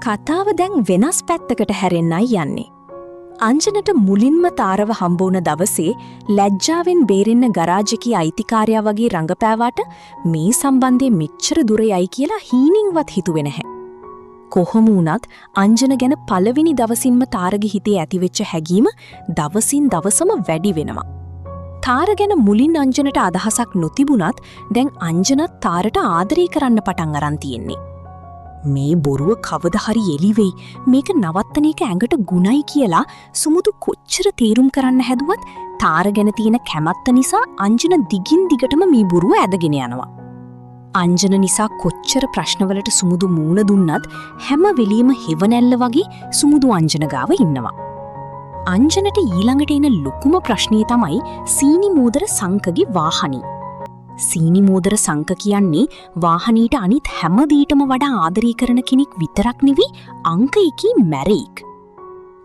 කතාව දැන් වෙනස් පැත්තකට හැරෙන්නයි යන්නේ. අංජනට මුලින්ම තාරව හම්බවුන දවසේ ලැජ්ජාවෙන් බේරෙන්න ගරාජකී අයිතිකාරයා වගේ රඟපෑවාට මේ සම්බන්ධයෙන් මෙච්චර දුර යයි කියලා හීනින්වත් හිතුවේ නැහැ. කොහොම වුණත් අංජන ගැන පළවෙනි දවසින්ම තාරගේ හිතේ ඇතිවෙච්ච හැඟීම දවසින් දවසම වැඩි වෙනවා. තාර ගැන මුලින් අංජනට අදහසක් නොතිබුණත් දැන් අංජනත් තාරට ආදරය කරන්න පටන් අරන් තියෙන්නේ. මේ බොරුව කවදා හරි එළිවෙයි මේක නවත්තන එක ඇඟට ගුණයි කියලා සුමුදු කොච්චර තීරුම් කරන්න හැදුවත් තාර ගැන තියෙන කැමැත්ත නිසා අංජන දිගින් දිගටම මේ බොරුව ඇදගෙන යනවා. අංජන නිසා කොච්චර ප්‍රශ්නවලට සුමුදු මූණ දුන්නත් හැම වෙලෙම හෙවණැල්ල වගේ සුමුදු අංජන ගාව ඉන්නවා. අංජනට ඊළඟට එන ලොකුම ප්‍රශ්නේ තමයි සීනි මෝදර සංකගේ වාහනේ. සීනි මෝදර සංක කියන්නේ වාහනීට අනිත් හැම දෙයකටම වඩා ආදරය කරන කෙනෙක් විතරක් නෙවෙයි අංක 1 මැරෙක්.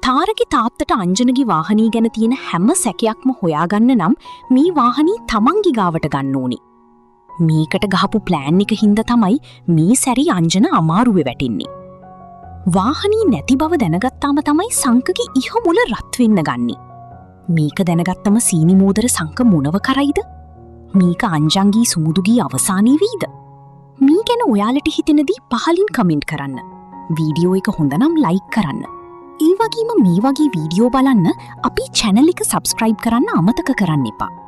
තාරගේ තාත්තට අංජනගේ වාහනී ගැන තියෙන හැම සැකයක්ම හොයාගන්න නම් මේ වාහනී තමන්ගේ ගාවට ගන්න ඕනේ. මේකට ගහපු ප්ලෑන් එක හින්දා තමයි මේ සැරේ අංජන අමාරුවේ වැටෙන්නේ. වාහනී නැති බව දැනගත්තාම තමයි සංකගේ ඉහ මුල රත් වෙන්න ගන්නේ. මේක දැනගත්තම සීනි මෝදර සංක මොනව කරයිද? මේක අංජන්ගේ සුමුදුගේ අවසානයේ වීද? මේ ගැන ඔයාලට හිතෙනදී පහලින් කමෙන්ට් කරන්න. වීඩියෝ එක හොඳ නම් ලයික් කරන්න. ඒ වගේම මේ වගේ වීඩියෝ බලන්න අපේ channel එක subscribe කරන්න අමතක කරන්න එපා.